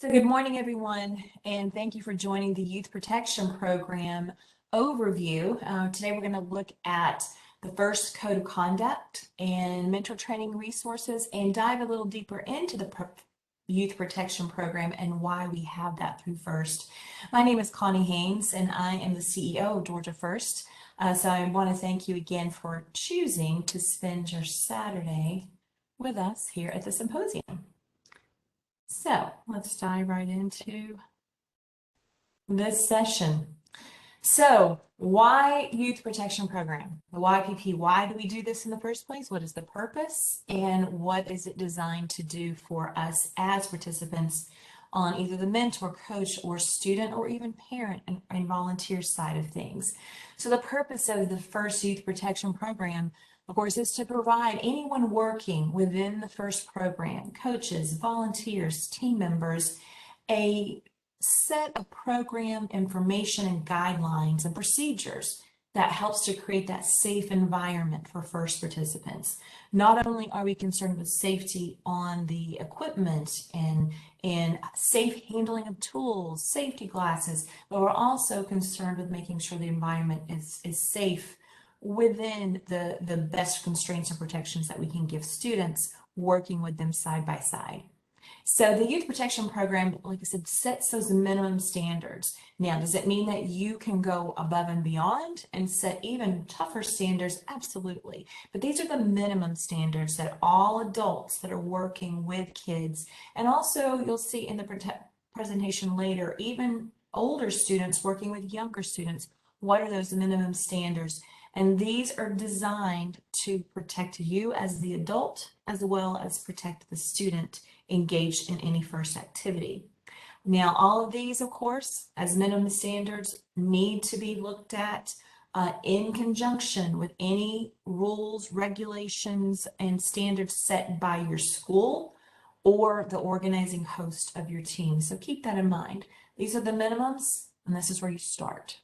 So good morning, everyone, and thank you for joining the Youth Protection Program overview. Today we're going to look at the first code of conduct and mentor training resources and dive a little deeper into the Youth Protection Program and why we have that through FIRST. My name is Connie Haynes, and I am the CEO of GeorgiaFIRST. So I want to thank you again for choosing to spend your Saturday with us here at the Symposium. So let's dive right into this session. So why Youth Protection Program? The YPP, why do we do this in the first place? What is the purpose? And what is it designed to do for us as participants on either the mentor, coach, or student, or even parent and volunteer side of things? So the purpose of the FIRST Youth Protection Program, of course, is to provide anyone working within the FIRST program, coaches, volunteers, team members, a set of program information and guidelines and procedures that helps to create that safe environment for FIRST participants. Not only are we concerned with safety on the equipment and safe handling of tools, safety glasses, but we're also concerned with making sure the environment is safe within the best constraints and protections that we can give students working with them side by side. So the Youth Protection Program, like I said, sets those minimum standards. Now, does it mean that you can go above and beyond and set even tougher standards? Absolutely. But these are the minimum standards that all adults that are working with kids, and also you'll see in the presentation later, even older students working with younger students, what are those minimum standards? And these are designed to protect you as the adult, as well as protect the student engaged in any FIRST activity. Now, all of these, of course, as minimum standards, need to be looked at in conjunction with any rules, regulations, and standards set by your school or the organizing host of your team. So keep that in mind. These are the minimums, and this is where you start.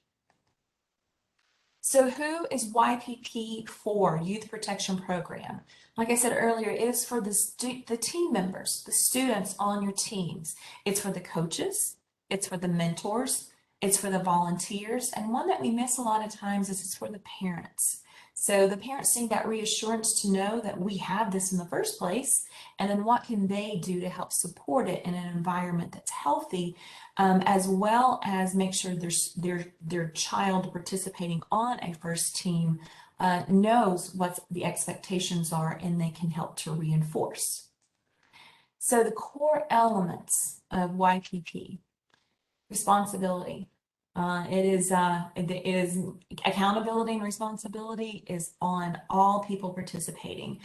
So who is YPP for, Youth Protection Program? Like I said earlier, it is for the team members, the students on your teams. It's for the coaches, it's for the mentors, it's for the volunteers, and one that we miss a lot of times is it's for the parents. So the parents need that reassurance to know that we have this in the first place, and then what can they do to help support it in an environment that's healthy, as well as make sure their child participating on a FIRST team knows what the expectations are and they can help to reinforce. So the core elements of YPP: responsibility. It is accountability and responsibility is on all people participating,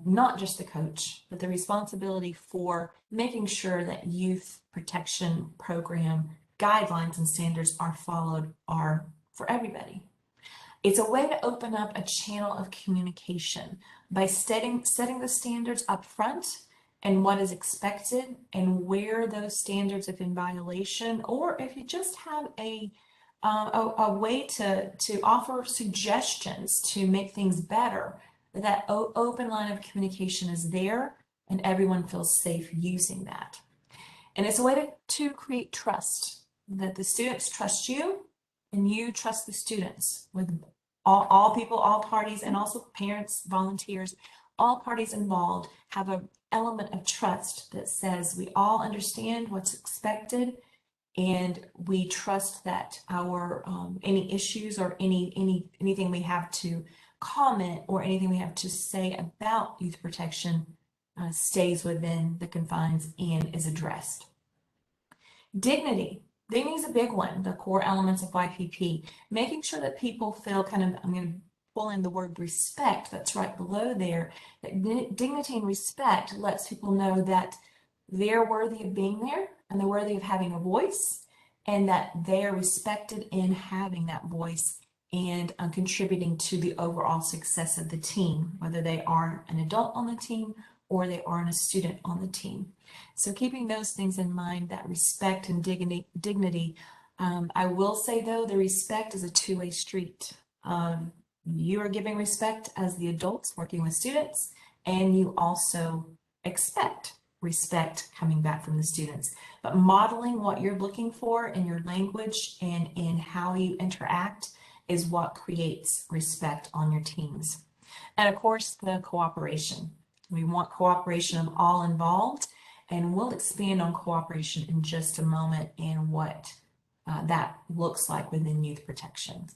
not just the coach, but the responsibility for making sure that youth protection program guidelines and standards are followed are for everybody. It's a way to open up a channel of communication by setting the standards up front and what is expected and where those standards have been violation, or if you just have a way to offer suggestions to make things better, that open line of communication is there and everyone feels safe using that. And it's a way to create trust, that the students trust you and you trust the students, with all people, all parties, and also parents, volunteers, all parties involved have an element of trust that says we all understand what's expected, and we trust that our any issues or anything we have to comment or anything we have to say about youth protection stays within the confines and is addressed. Dignity. Dignity is a big one, the core elements of YPP, making sure that people feel I'm going to pull in the word respect that's right below there, that dignity and respect lets people know that they're worthy of being there and they're worthy of having a voice, and that they're respected in having that voice and contributing to the overall success of the team, whether they are an adult on the team or they are a student on the team. So keeping those things in mind, that respect and dignity. I will say though, the respect is a two-way street. You are giving respect as the adults working with students, and you also expect respect coming back from the students. But modeling what you're looking for in your language and in how you interact is what creates respect on your teams. And of course, the cooperation. We want cooperation of all involved, and we'll expand on cooperation in just a moment and what that looks like within youth protection.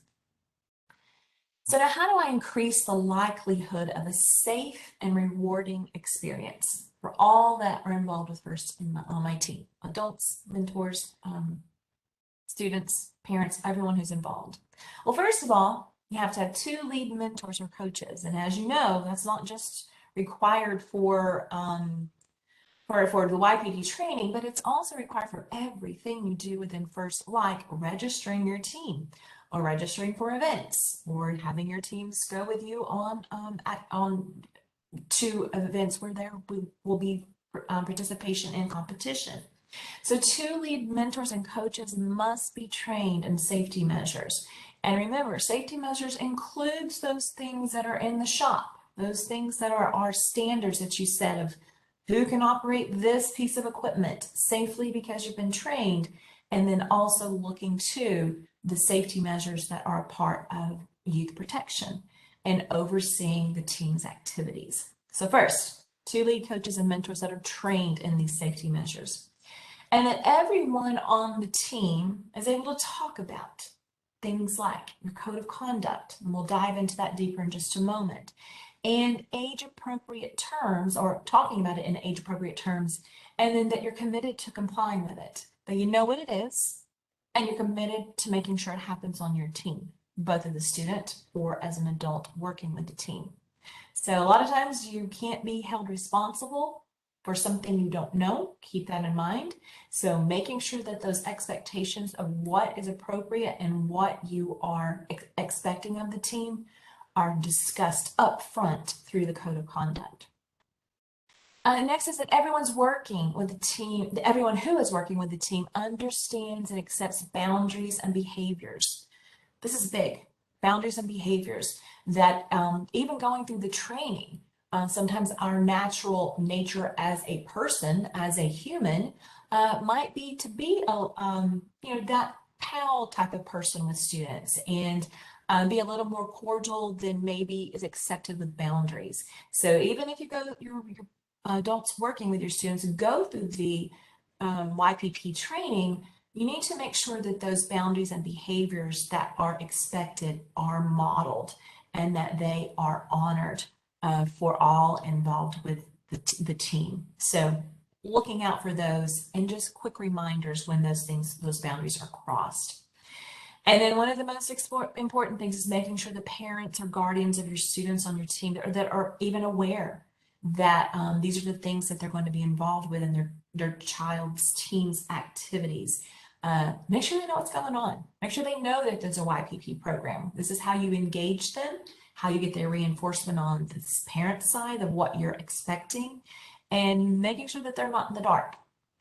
So now, how do I increase the likelihood of a safe and rewarding experience for all that are involved with FIRST on my team? Adults, mentors, students, parents, everyone who's involved. Well, first of all, you have to have 2 lead mentors or coaches. And as you know, that's not just required for the YPP training, but it's also required for everything you do within FIRST, like registering your team or registering for events or having your teams go with you on to events where there will be participation in competition. So 2 lead mentors and coaches must be trained in safety measures. And remember, safety measures includes those things that are in the shop, those things that are our standards that you set of who can operate this piece of equipment safely because you've been trained, and then also looking to the safety measures that are a part of youth protection and overseeing the team's activities. So first, 2 lead coaches and mentors that are trained in these safety measures. And that everyone on the team is able to talk about things like your code of conduct, and we'll dive into that deeper in just a moment, and age-appropriate terms, or talking about it in age-appropriate terms, and then that you're committed to complying with it, that you know what it is, and you're committed to making sure it happens on your team, both as a student or as an adult working with the team. So a lot of times you can't be held responsible for something you don't know. Keep that in mind. So making sure that those expectations of what is appropriate and what you are expecting of the team are discussed up front through the code of conduct. Next is that everyone's working with the team, everyone who is working with the team understands and accepts boundaries and behaviors. This is big, boundaries and behaviors that even going through the training, sometimes our natural nature as a person, as a human, might be to be that pal type of person with students and be a little more cordial than maybe is accepted with boundaries. So even if you go, your adults working with your students go through the YPP training, you need to make sure that those boundaries and behaviors that are expected are modeled and that they are honored for all involved with the team. So looking out for those and just quick reminders when those boundaries are crossed. And then one of the most important things is making sure the parents or guardians of your students on your team that are even aware that these are the things that they're going to be involved with in their child's team's activities. Make sure they know what's going on. Make sure they know that there's a YPP program. This is how you engage them, how you get their reinforcement on the parent side of what you're expecting, and making sure that they're not in the dark.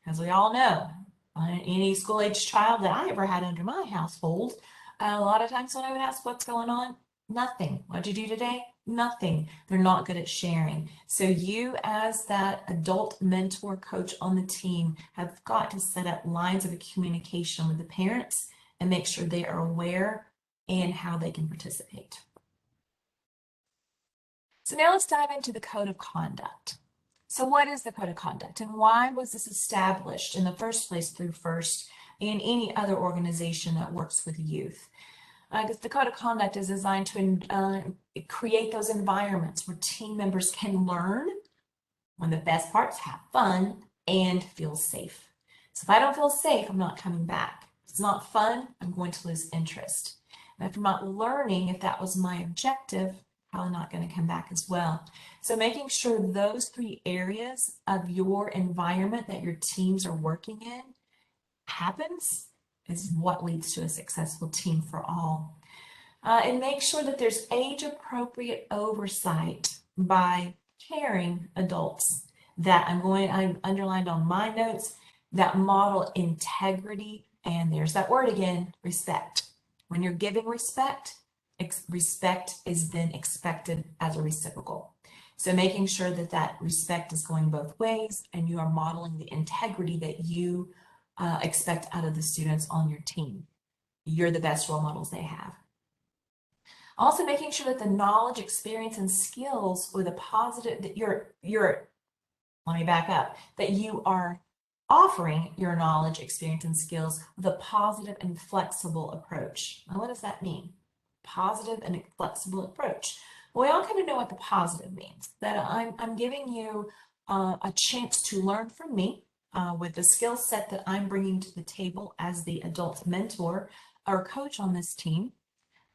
Because we all know, any school-age child that I ever had under my household, a lot of times when I would ask what's going on, nothing. What'd you do today? Nothing. They're not good at sharing. So you as that adult mentor coach on the team have got to set up lines of communication with the parents and make sure they are aware and how they can participate. So now let's dive into the code of conduct. So what is the code of conduct and why was this established in the first place through FIRST and any other organization that works with youth? Because the code of conduct is designed to create those environments where team members can learn, one of the best parts, have fun, and feel safe. So if I don't feel safe, I'm not coming back. If it's not fun, I'm going to lose interest. And if I'm not learning, if that was my objective, probably not going to come back as well. So making sure those 3 areas of your environment that your teams are working in happens is what leads to a successful team for all. And make sure that there's age-appropriate oversight by caring adults that I underlined on my notes that model integrity, and there's that word again, respect. When you're giving respect, respect is then expected as a reciprocal. So making sure that that respect is going both ways and you are modeling the integrity that you expect out of the students on your team. You're the best role models they have. Also making sure that the knowledge, experience, and skills with a positive, that let me back up, that you are offering your knowledge, experience, and skills with a positive and flexible approach. Now, what does that mean? Positive and flexible approach. Well, we all kind of know what the positive means, that I'm giving you a chance to learn from me with the skill set that I'm bringing to the table as the adult mentor or coach on this team,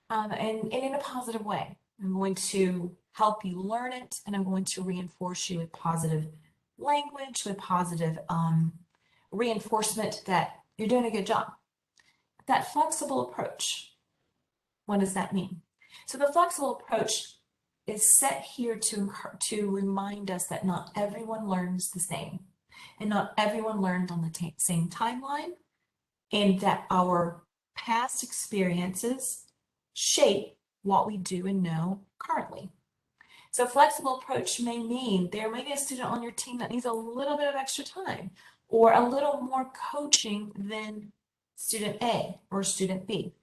and in a positive way. I'm going to help you learn it, and I'm going to reinforce you with positive language, with positive reinforcement that you're doing a good job. That flexible approach, what does that mean? So the flexible approach is set here to remind us that not everyone learns the same, and not everyone learned on the same timeline, and that our past experiences shape what we do and know currently. So flexible approach may mean there may be a student on your team that needs a little bit of extra time or a little more coaching than student A or student B.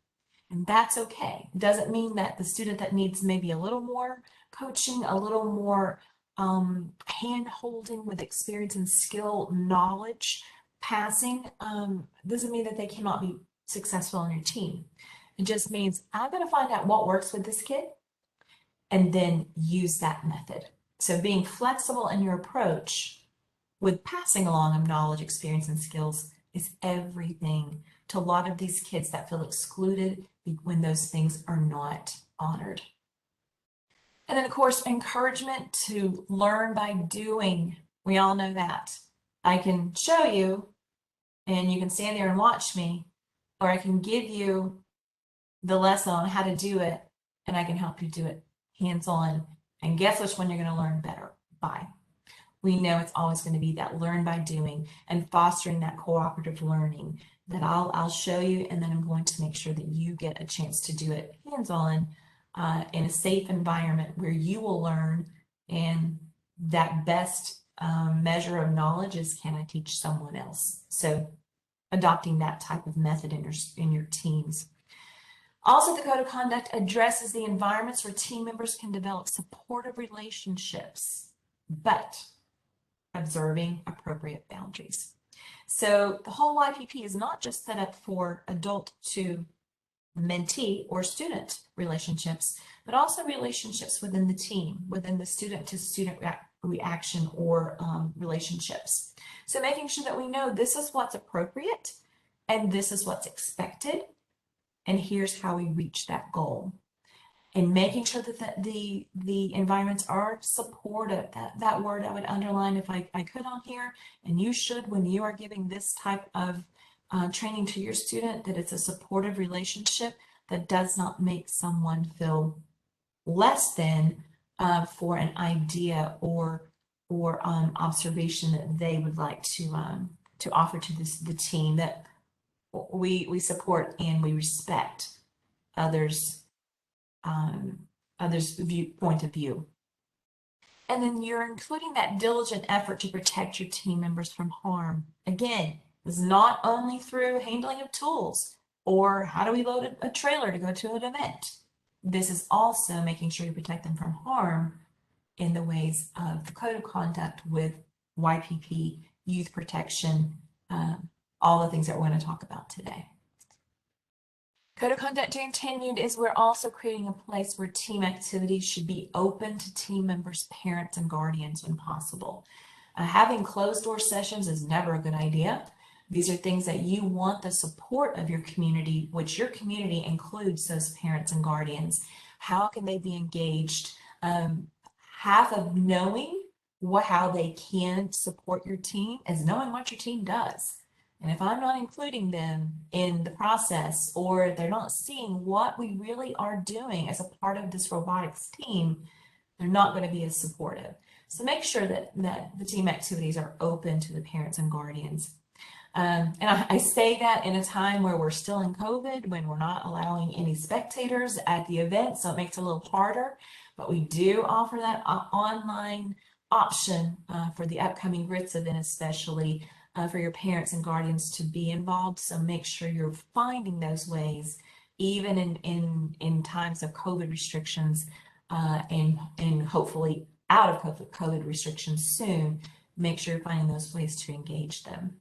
And that's okay. It doesn't mean that the student that needs maybe a little more coaching, a little more hand holding with experience and skill, knowledge, passing, doesn't mean that they cannot be successful on your team. It just means I'm going to find out what works with this kid and then use that method. So being flexible in your approach with passing along of knowledge, experience, and skills is everything to a lot of these kids that feel excluded when those things are not honored. And then, of course, encouragement to learn by doing. We all know that. I can show you, and you can stand there and watch me, or I can give you the lesson on how to do it, and I can help you do it hands-on. And guess which one you're going to learn better by? We know it's always going to be that learn by doing and fostering that cooperative learning that I'll show you, and then I'm going to make sure that you get a chance to do it hands-on in a safe environment where you will learn, and that best measure of knowledge is, can I teach someone else? So adopting that type of method in your teams. Also, the Code of Conduct addresses the environments where team members can develop supportive relationships, but observing appropriate boundaries. So the whole YPP is not just set up for adult to mentee or student relationships, but also relationships within the team, within the student to student reaction or relationships. So making sure that we know this is what's appropriate and this is what's expected, and here's how we reach that goal. And making sure that the environments are supportive. That word I would underline if I could on here, and you should when you are giving this type of training to your student, that it's a supportive relationship that does not make someone feel less than for an idea or observation that they would like to offer to the team, that we support and we respect others' point of view. And then you're including that diligent effort to protect your team members from harm. Again, this is not only through handling of tools or how do we load a trailer to go to an event. This is also making sure you protect them from harm in the ways of the Code of Conduct with YPP, youth protection, all the things that we're going to talk about today. Code of Conduct continued is we're also creating a place where team activities should be open to team members, parents, and guardians when possible. Having closed door sessions is never a good idea. These are things that you want the support of your community, which your community includes those parents and guardians. How can they be engaged? Half of knowing how they can support your team is knowing what your team does. And if I'm not including them in the process, or they're not seeing what we really are doing as a part of this robotics team, they're not going to be as supportive. So make sure that the team activities are open to the parents and guardians. And I say that in a time where we're still in COVID, when we're not allowing any spectators at the event, so it makes it a little harder. but we do offer that online option for the upcoming grits event, especially for your parents and guardians to be involved. So make sure you're finding those ways, even in times of COVID restrictions, and hopefully out of COVID restrictions soon. Make sure you're finding those ways to engage them.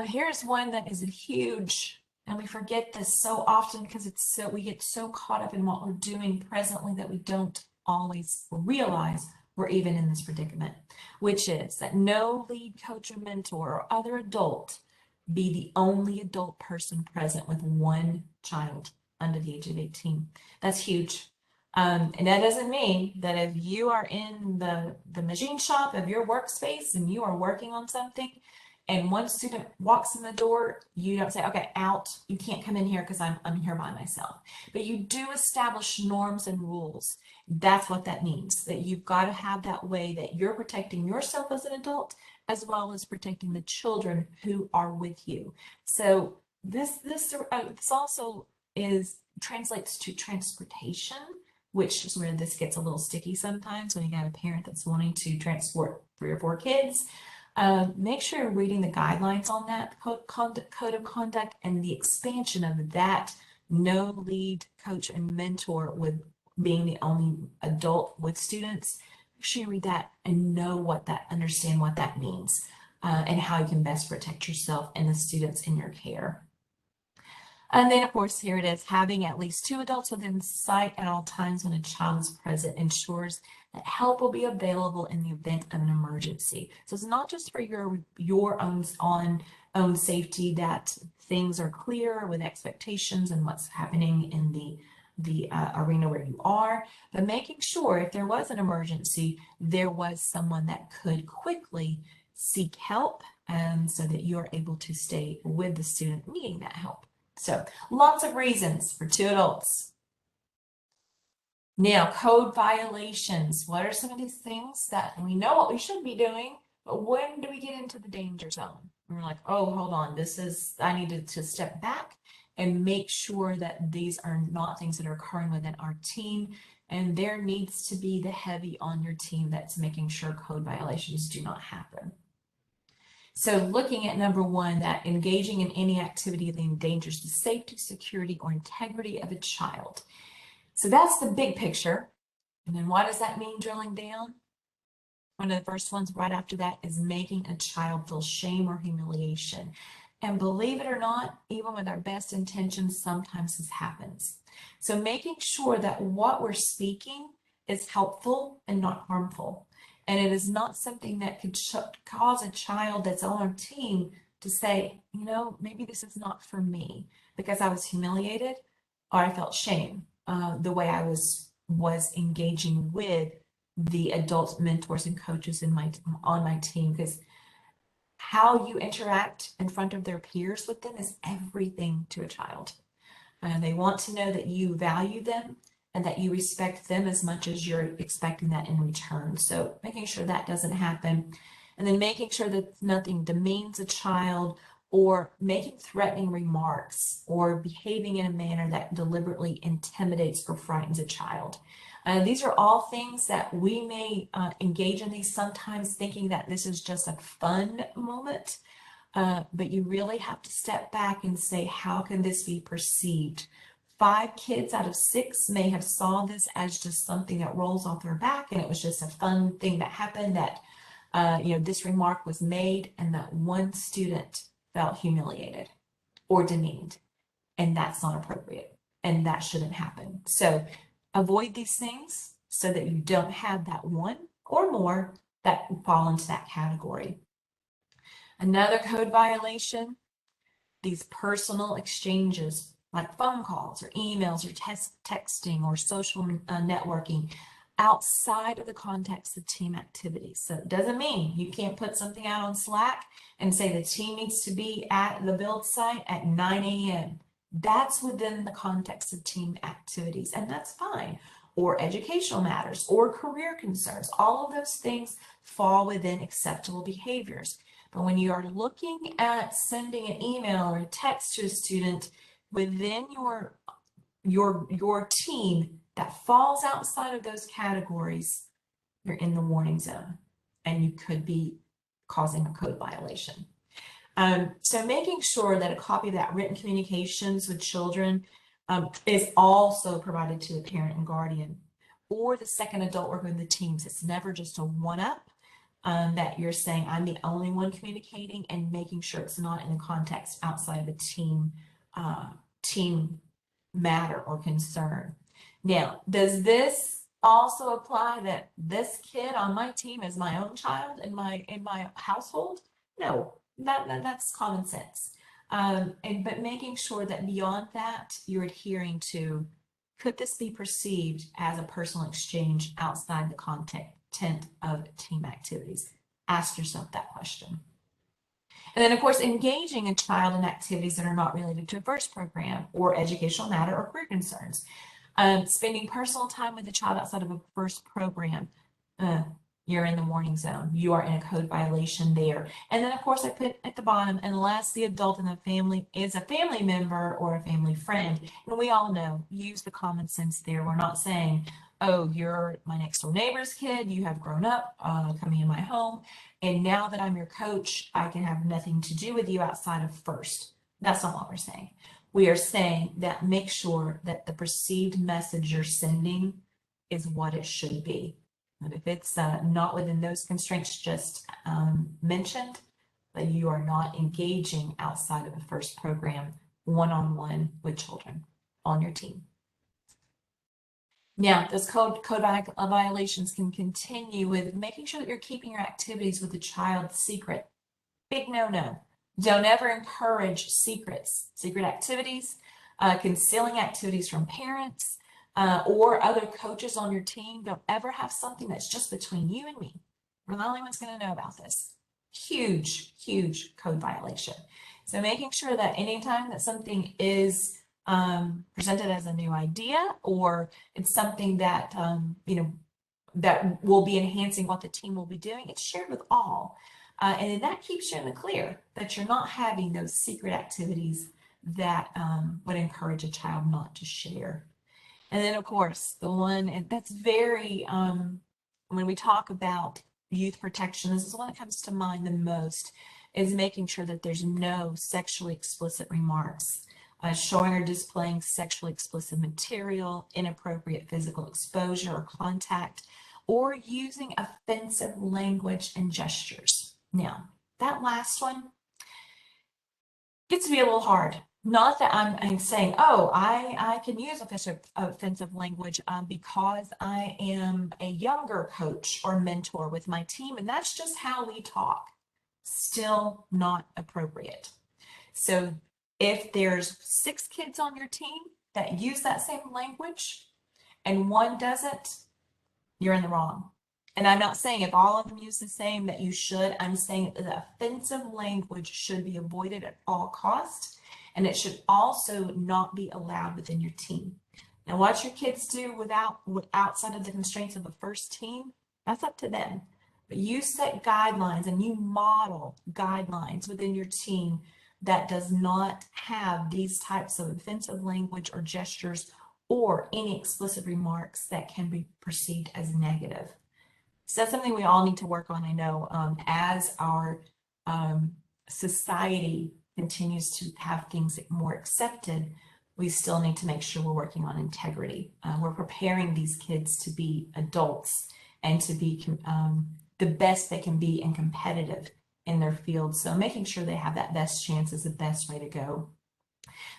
Here's one that is a huge, and we forget this so often because we get so caught up in what we're doing presently that we don't always realize we're even in this predicament, which is that no lead coach or mentor or other adult be the only adult person present with one child under the age of 18. That's huge. And that doesn't mean that if you are in the machine shop of your workspace and you are working on something and one student walks in the door, you don't say, okay, out, you can't come in here because I'm here by myself. But you do establish norms and rules. That's what that means, that you've got to have that way that you're protecting yourself as an adult as well as protecting the children who are with you. So this also translates to transportation, which is where this gets a little sticky sometimes when you got a parent that's wanting to transport 3 or 4 kids. Make sure you're reading the guidelines on that code of conduct and the expansion of that no lead coach and mentor with being the only adult with students. Make sure you read that and understand what that means, and how you can best protect yourself and the students in your care. And then, of course, here it is, having at least 2 adults within sight at all times when a child is present ensures that help will be available in the event of an emergency. So it's not just for your own safety that things are clear with expectations and what's happening in the arena where you are, but making sure if there was an emergency, there was someone that could quickly seek help, so that you're able to stay with the student needing that help. So lots of reasons for 2 adults. Now, code violations. What are some of these things that we know what we should be doing, but when do we get into the danger zone? And we're like, oh, hold on, I needed to step back and make sure that these are not things that are occurring within our team. And there needs to be the heavy on your team that's making sure code violations do not happen. So looking at number 1, that engaging in any activity that endangers the safety, security, or integrity of a child. So that's the big picture. And then what does that mean drilling down? One of the first ones right after that is making a child feel shame or humiliation. And believe it or not, even with our best intentions, sometimes this happens. So making sure that what we're speaking is helpful and not harmful. And it is not something that could cause a child that's on our team to say, you know, maybe this is not for me because I was humiliated or I felt shame the way I was engaging with the adult mentors and coaches on my team, because how you interact in front of their peers with them is everything to a child. They want to know that you value them and that you respect them as much as you're expecting that in return. So making sure that doesn't happen. And then making sure that nothing demeans a child or making threatening remarks or behaving in a manner that deliberately intimidates or frightens a child. These are all things that we may engage in these sometimes thinking that this is just a fun moment, but you really have to step back and say, how can this be perceived? 5 kids out of 6 may have saw this as just something that rolls off their back and it was just a fun thing that happened, that this remark was made and that one student felt humiliated or demeaned, and that's not appropriate and that shouldn't happen. So avoid these things so that you don't have that one or more that fall into that category. Another code violation, these personal exchanges like phone calls or emails or texting or social networking outside of the context of team activities. So it doesn't mean you can't put something out on Slack and say the team needs to be at the build site at 9 a.m. That's within the context of team activities, and that's fine. Or educational matters or career concerns. All of those things fall within acceptable behaviors. But when you are looking at sending an email or a text to a student within your team that falls outside of those categories, you're in the warning zone and you could be causing a code violation. So making sure that a copy of that written communications with children is also provided to the parent and guardian or the second adult worker in the teams. It's never just a one-up that you're saying, I'm the only one communicating, and making sure it's not in the context outside of a team matter or concern. Now, does this also apply that this kid on my team is my own child in my household? No, that's common sense. But making sure that beyond that, you're adhering to, could this be perceived as a personal exchange outside the content of team activities? Ask yourself that question. And then, of course, engaging a child in activities that are not related to a FIRST program or educational matter or career concerns. Spending personal time with the child outside of a FIRST program, you're in the warning zone. You are in a code violation there. And then, of course, I put at the bottom, unless the adult in the family is a family member or a family friend. And we all know, use the common sense there. We're not saying, oh, you're my next door neighbor's kid, you have grown up, coming in my home, and now that I'm your coach, I can have nothing to do with you outside of FIRST. That's not what we're saying. We are saying that make sure that the perceived message you're sending is what it should be. And if it's not within those constraints just mentioned, that you are not engaging outside of the FIRST program one-on-one with children on your team. Now, those code violations can continue with making sure that you're keeping your activities with the child secret. Big no-no. Don't ever encourage secret activities, concealing activities from parents or other coaches on your team. Don't ever have something that's just between you and me. We're the only ones going to know about this. Huge, huge code violation. So making sure that anytime that something is presented as a new idea, or it's something that that will be enhancing what the team will be doing, it's shared with all, and then that keeps you in the clear that you're not having those secret activities that would encourage a child not to share. And then, of course, the one, and that's very when we talk about youth protection, this is the one that comes to mind the most, is making sure that there's no sexually explicit remarks. Showing or displaying sexually explicit material, inappropriate physical exposure or contact, or using offensive language and gestures. Now, that last one gets to be a little hard. Not that I'm saying, oh, I can use offensive language because I am a younger coach or mentor with my team, and that's just how we talk. Still not appropriate. So if there's 6 kids on your team that use that same language and one doesn't, you're in the wrong. And I'm not saying if all of them use the same that you should. I'm saying that the offensive language should be avoided at all costs, and it should also not be allowed within your team. Now, what your kids do outside of the constraints of the FIRST team, that's up to them. But you set guidelines and you model guidelines within your team that does not have these types of offensive language or gestures or any explicit remarks that can be perceived as negative. So that's something we all need to work on. I know as our society continues to have things more accepted, we still need to make sure we're working on integrity. We're preparing these kids to be adults and to be the best they can be and competitive in their field. So making sure they have that best chance is the best way to go.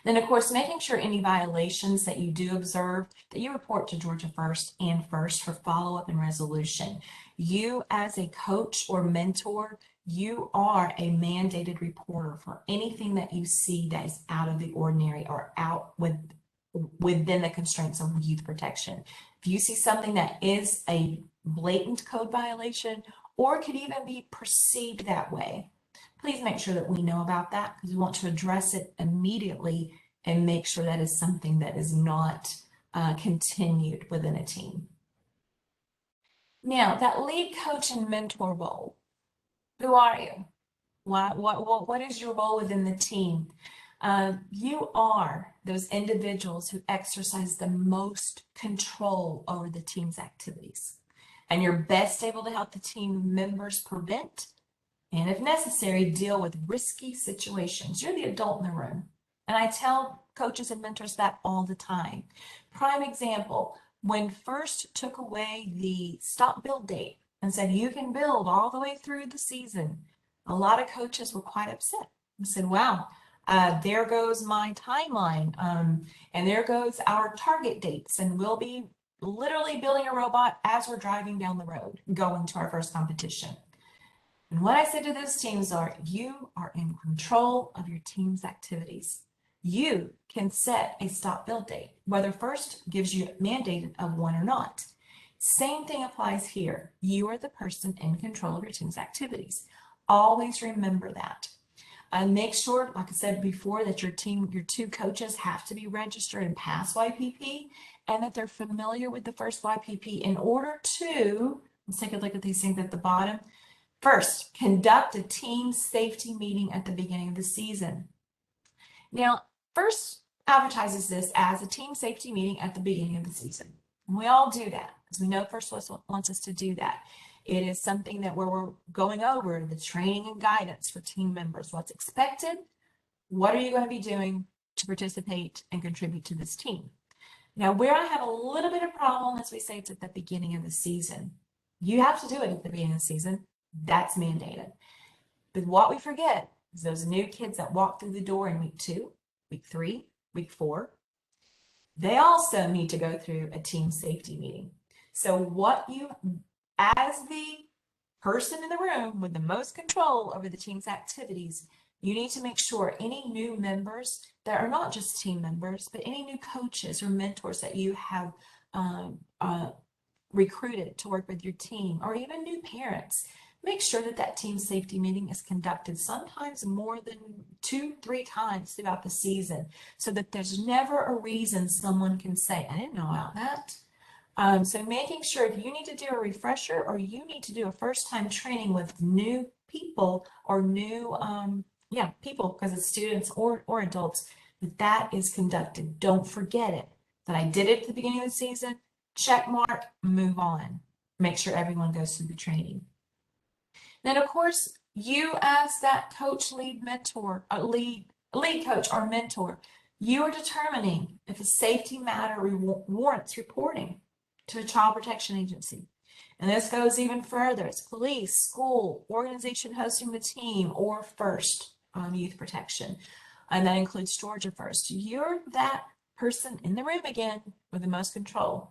Then, of course, making sure any violations that you do observe that you report to GeorgiaFIRST and FIRST for follow-up and resolution. You as a coach or mentor, you are a mandated reporter for anything that you see that is out of the ordinary or within the constraints of youth protection. If you see something that is a blatant code violation or could even be perceived that way, please make sure that we know about that, because we want to address it immediately and make sure that is something that is not continued within a team. Now, that lead coach and mentor role, who are you? What is your role within the team? You are those individuals who exercise the most control over the team's activities, and you're best able to help the team members prevent and, if necessary, deal with risky situations. You're the adult in the room. And I tell coaches and mentors that all the time. Prime example, when FIRST took away the stop build date and said you can build all the way through the season, a lot of coaches were quite upset and said, wow, there goes my timeline, and there goes our target dates, and we'll be literally building a robot as we're driving down the road, going to our first competition. And what I say to those teams are, you are in control of your team's activities. You can set a stop build date, whether FIRST gives you mandated of one or not. Same thing applies here. You are the person in control of your team's activities. Always remember that. And make sure, like I said before, that your two coaches have to be registered and pass YPP, and that they're familiar with the FIRST YPP in order to, let's take a look at these things at the bottom. First, conduct a team safety meeting at the beginning of the season. Now, FIRST advertises this as a team safety meeting at the beginning of the season. And we all do that, because we know FIRST wants us to do that. It is something that where we're going over the training and guidance for team members. What's expected? What are you going to be doing to participate and contribute to this team? Now, where I have a little bit of problem, as we say, it's at the beginning of the season. You have to do it at the beginning of the season. That's mandated. But what we forget is those new kids that walk through the door in week 2, week 3, week 4, they also need to go through a team safety meeting. So what you, as the person in the room with the most control over the team's activities, you need to make sure any new members that are not just team members, but any new coaches or mentors that you have recruited to work with your team, or even new parents, make sure that that team safety meeting is conducted sometimes more than 2-3 times throughout the season, so that there's never a reason someone can say, I didn't know about that. So making sure if you need to do a refresher or you need to do a first time training with new people or new people, because it's students or adults, that is conducted. Don't forget it, that I did it at the beginning of the season, check mark, move on. Make sure everyone goes through the training. Then, of course, you as that coach, lead mentor, lead coach or mentor, you are determining if a safety matter warrants reporting to a child protection agency. And this goes even further. It's police, school, organization hosting the team, or FIRST, youth protection. And that includes GeorgiaFIRST. You're that person in the room again with the most control.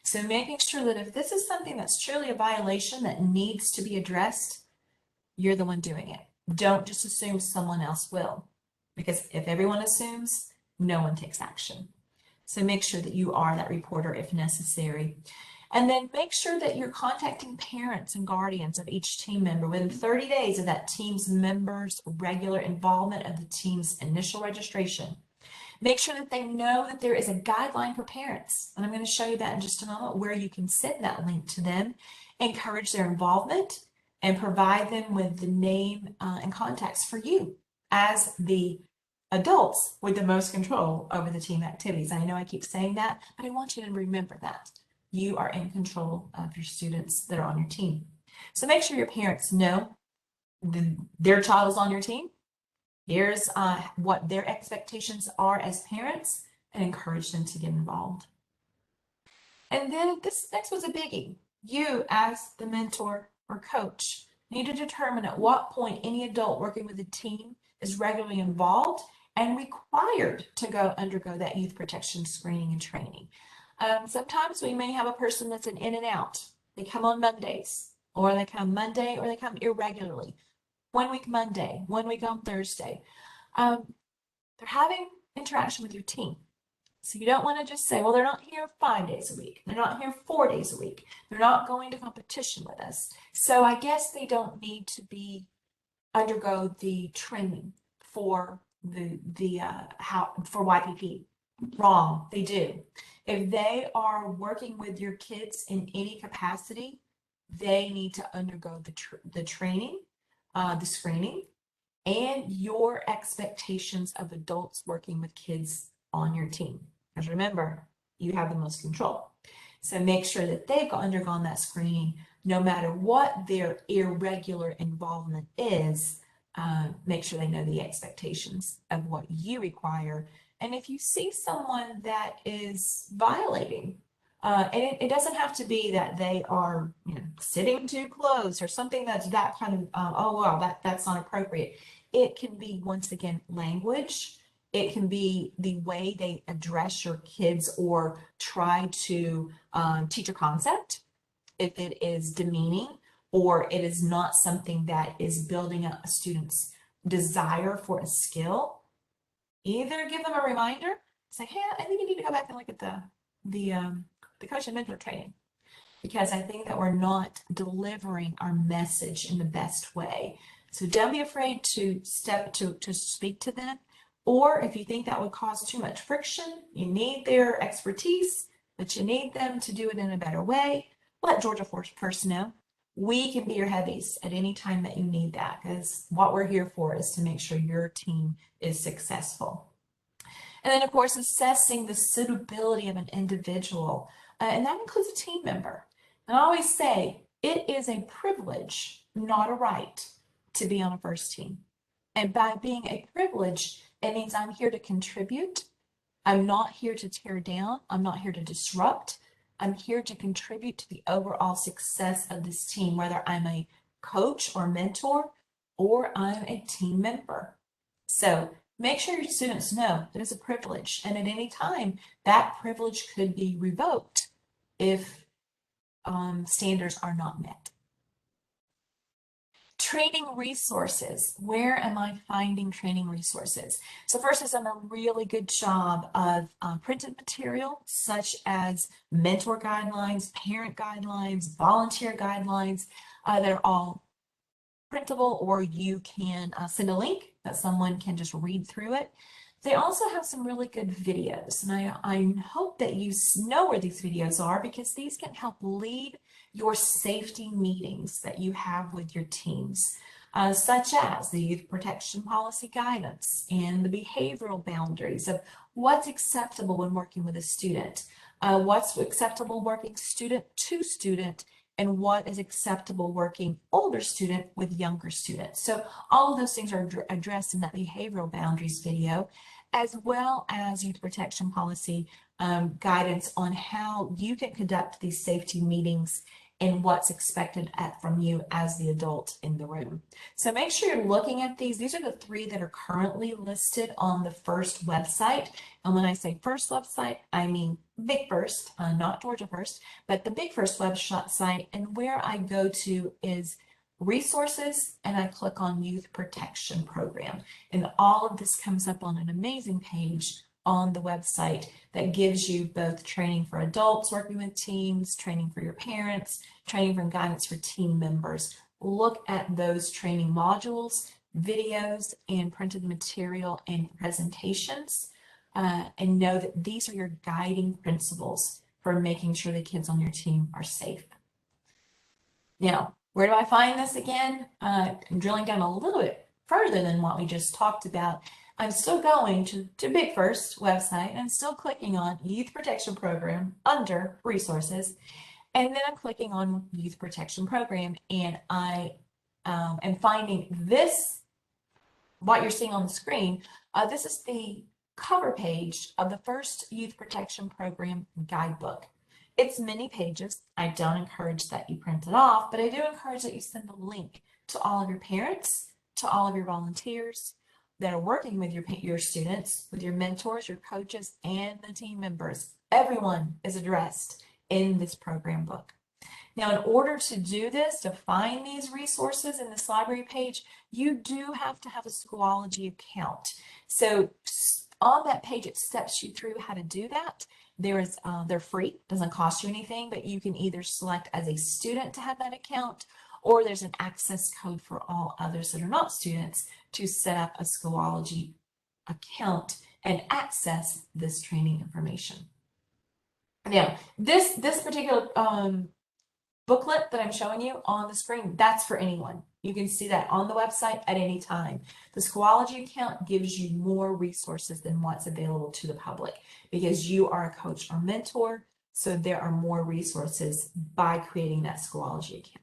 So making sure that if this is something that's truly a violation that needs to be addressed, you're the one doing it. Don't just assume someone else will, because if everyone assumes, no one takes action. So make sure that you are that reporter if necessary. And then make sure that you're contacting parents and guardians of each team member within 30 days of that team's members' regular involvement of the team's initial registration. Make sure that they know that there is a guideline for parents. And I'm going to show you that in just a moment, where you can send that link to them, encourage their involvement, and provide them with the name and contacts for you as the adults with the most control over the team activities. I know I keep saying that, but I want you to remember that. You are in control of your students that are on your team. So make sure your parents know their child is on your team. Here's what their expectations are as parents, and encourage them to get involved. And then this next was a biggie. You, as the mentor or coach, need to determine at what point any adult working with a team is regularly involved and required to undergo that youth protection screening and training. Sometimes we may have a person that's an in and out. They come on Mondays, or they come Monday, or they come irregularly. 1 week Monday, 1 week on Thursday. They're having interaction with your team. So you don't want to just say, well, they're not here 5 days a week. They're not here 4 days a week. They're not going to competition with us. So I guess they don't need to undergo the training for for YPP. Wrong, they do. If they are working with your kids in any capacity, they need to undergo the training, the screening, and your expectations of adults working with kids on your team. Because remember, you have the most control. So make sure that they've undergone that screening, no matter what their irregular involvement is. Make sure they know the expectations of what you require. And if you see someone that is violating, and it doesn't have to be that they are, sitting too close or something that's that kind of, oh, well, that's not appropriate. It can be, once again, language. It can be the way they address your kids or try to teach a concept. If it is demeaning or it is not something that is building up a student's desire for a skill, either give them a reminder, say, hey, I think you need to go back and look at the coach and mentor training, because I think that we're not delivering our message in the best way. So don't be afraid to speak to them. Or if you think that would cause too much friction, you need their expertise, but you need them to do it in a better way, let GeorgiaFIRST know. We can be your heavies at any time that you need that, because what we're here for is to make sure your team is successful. And then, of course, assessing the suitability of an individual, and that includes a team member. And I always say it is a privilege, not a right, to be on a FIRST team. And by being a privilege, it means I'm here to contribute. I'm not here to tear down. I'm not here to disrupt. I'm here to contribute to the overall success of this team, whether I'm a coach or mentor or I'm a team member. So make sure your students know that it's a privilege, and at any time that privilege could be revoked if standards are not met. Training resources. Where am I finding training resources? So first, I've done a really good job of printed material, such as mentor guidelines, parent guidelines, volunteer guidelines, that are all printable, or you can send a link that someone can just read through it. They also have some really good videos, and I hope that you know where these videos are, because these can help lead your safety meetings that you have with your teams, such as the youth protection policy guidance and the behavioral boundaries of what's acceptable when working with a student, what's acceptable working student to student, and what is acceptable working older student with younger students. So all of those things are addressed in that behavioral boundaries video, as well as youth protection policy guidance on how you can conduct these safety meetings and what's expected from you as the adult in the room. So make sure you're looking at these. These are the 3 that are currently listed on the FIRST website. And when I say FIRST website, I mean Big FIRST, not GeorgiaFIRST, but the Big FIRST website. And where I go to is resources, and I click on youth protection program. And all of this comes up on an amazing page on the website that gives you both training for adults working with teams, training for your parents, training from guidance for team members. Look at those training modules, videos, and printed material and presentations, and know that these are your guiding principles for making sure the kids on your team are safe. Now, where do I find this again? I'm drilling down a little bit further than what we just talked about. I'm still going to Big FIRST website, and I'm still clicking on Youth Protection Program under Resources, and then I'm clicking on Youth Protection Program, and I am finding this, what you're seeing on the screen. This is the cover page of the FIRST Youth Protection Program guidebook. It's many pages. I don't encourage that you print it off, but I do encourage that you send a link to all of your parents, to all of your volunteers that are working with your students, with your mentors, your coaches, and the team members. Everyone is addressed in this program book. Now, in order to do this, to find these resources in this library page, you do have to have a Schoology account. So on that page, it steps you through how to do that. They're free, doesn't cost you anything, but you can either select as a student to have that account, or there's an access code for all others that are not students to set up a Schoology account and access this training information. Now, this particular booklet that I'm showing you on the screen, that's for anyone. You can see that on the website at any time. The Schoology account gives you more resources than what's available to the public because you are a coach or mentor. So there are more resources by creating that Schoology account.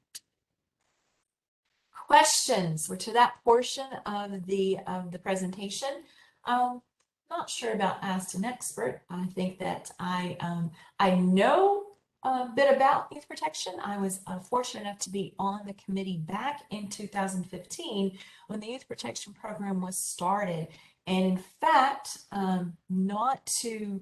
Questions. We're to that portion of the presentation. Not sure about Ask an Expert. I think that I know a bit about youth protection. I was fortunate enough to be on the committee back in 2015 when the youth protection program was started. And in fact, not to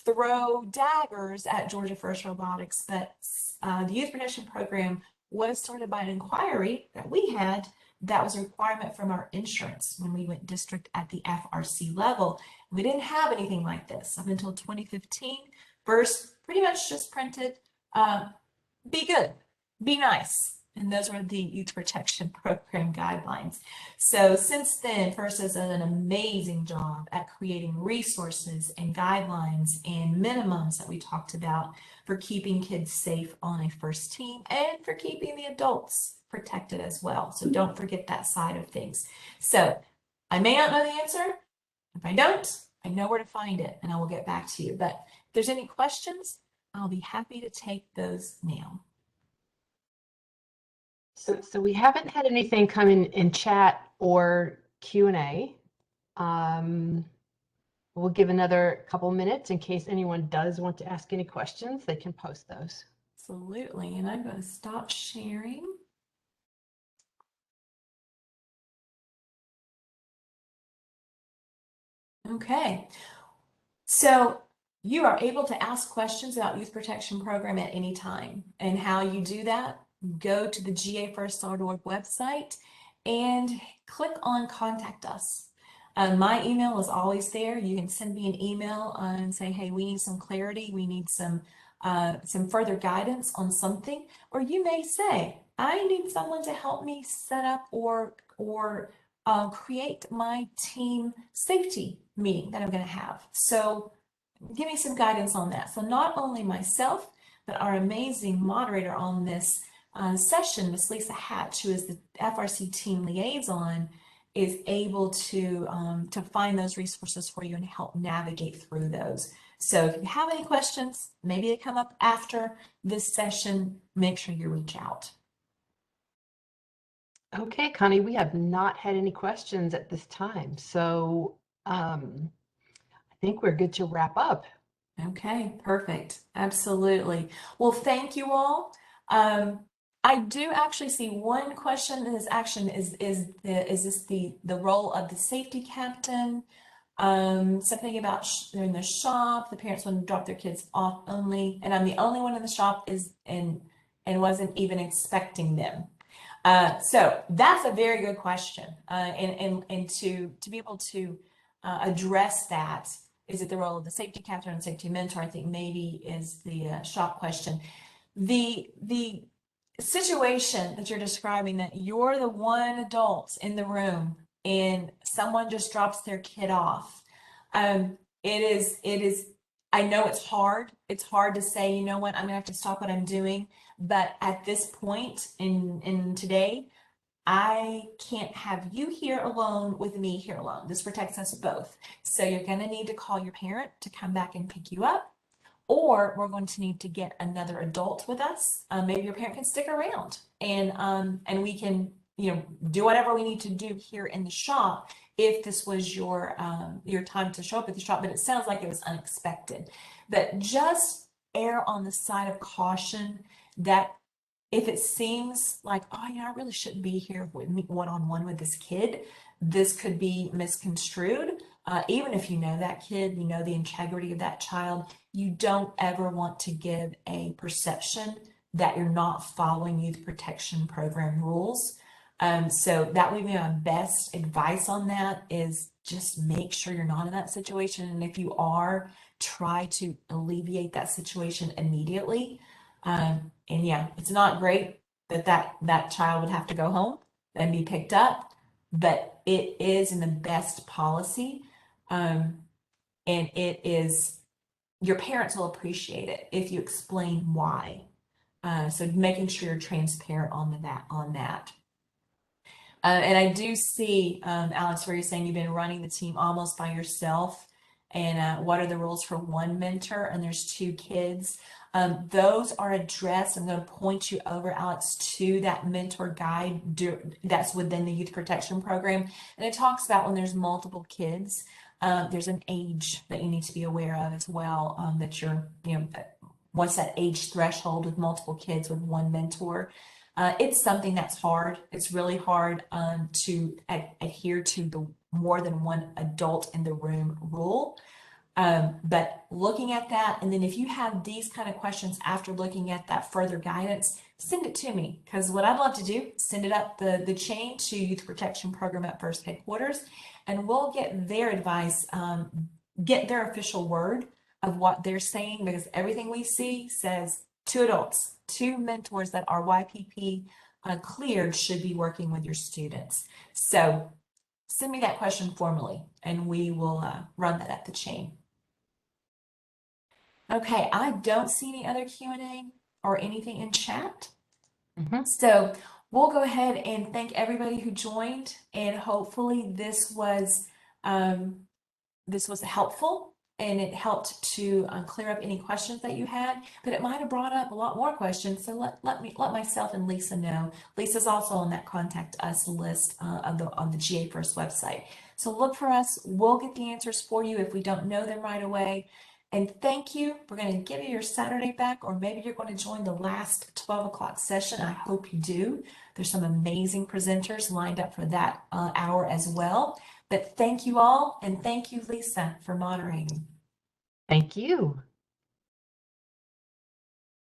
throw daggers at Georgia First Robotics, but the youth protection program was started by an inquiry that we had that was a requirement from our insurance when we went district at the FRC level. We didn't have anything like this up until 2015. First, pretty much just printed, be good, be nice. And those were the youth protection program guidelines. So since then, FIRST has done an amazing job at creating resources and guidelines and minimums that we talked about for keeping kids safe on a FIRST team and for keeping the adults protected as well. So don't forget that side of things. So I may not know the answer. If I don't, I know where to find it and I will get back to you. But if there's any questions, I'll be happy to take those now. So we haven't had anything come in chat or Q&A. We'll give another couple minutes in case anyone does want to ask any questions. They can post those. Absolutely. And I'm going to stop sharing. Okay. So you are able to ask questions about youth protection program at any time. And how you do that, go to the GeorgiaFIRST.org website and click on Contact Us. My email is always there. You can send me an email and say, hey, we need some clarity. We need some further guidance on something. Or you may say, I need someone to help me set up or create my team safety meeting that I'm going to have. So give me some guidance on that. So not only myself, but our amazing moderator on this session, Miss Lisa Hatch, who is the FRC team liaison, is able to find those resources for you and help navigate through those. So if you have any questions, maybe they come up after this session, make sure you reach out. Okay, Connie, we have not had any questions at this time. So I think we're good to wrap up. Okay, perfect. Absolutely. Well, thank you all. I do actually see one question in this action is this the role of the safety captain? Something about they're in the shop, the parents want to drop their kids off only, and I'm the only one in the shop and wasn't even expecting them. So that's a very good question. And to be able to address that, is it the role of the safety captain and safety mentor? I think maybe is the shop question. The situation that you're describing, that you're the one adult in the room and someone just drops their kid off. It is, I know it's hard. It's hard to say, you know what, I'm gonna have to stop what I'm doing. But at this point in today, I can't have you here alone with me here alone. This protects us both. So you're gonna need to call your parent to come back and pick you up, or we're going to need to get another adult with us. Maybe your parent can stick around and we can, you know, do whatever we need to do here in the shop if this was your time to show up at the shop, but it sounds like it was unexpected. But just err on the side of caution that if it seems like, oh, you know, I really shouldn't be here with me one-on-one with this kid, this could be misconstrued. Even if you know that kid, you know the integrity of that child, you don't ever want to give a perception that you're not following youth protection program rules. So that would be my best advice on that, is just make sure you're not in that situation. And if you are, try to alleviate that situation immediately. And yeah, it's not great that child would have to go home and be picked up, but it is in the best policy. And it is, your parents will appreciate it if you explain why. So making sure you're transparent on that. And I do see, Alex, where you're saying you've been running the team almost by yourself. And what are the rules for one mentor? And there's 2 kids. Those are addressed. I'm going to point you over, Alex, to that mentor guide that's within the youth protection program. And it talks about when there's multiple kids, there's an age that you need to be aware of as well, that you're, once that age threshold with multiple kids with one mentor. It's something that's hard. It's really hard to adhere to the more than one adult in the room rule. But looking at that, and then if you have these kind of questions after looking at that further guidance, send it to me, because what I'd love to do, send it up the chain to Youth Protection Program at First Headquarters, and we'll get their advice, get their official word of what they're saying, because everything we see says 2 adults, 2 mentors that are YPP cleared should be working with your students. So send me that question formally, and we will run that up the chain. Okay, I don't see any other Q&A or anything in chat. So we'll go ahead and thank everybody who joined, and hopefully this was helpful, and it helped to clear up any questions that you had, but it might have brought up a lot more questions. So let myself and Lisa know. Lisa's also on that contact us list on the GeorgiaFIRST website. So look for us. We'll get the answers for you if we don't know them right away. And thank you. We're going to give you your Saturday back, or maybe you're going to join the last 12 o'clock session. I hope you do. There's some amazing presenters lined up for that hour as well. But thank you all, and thank you, Lisa, for moderating. Thank you.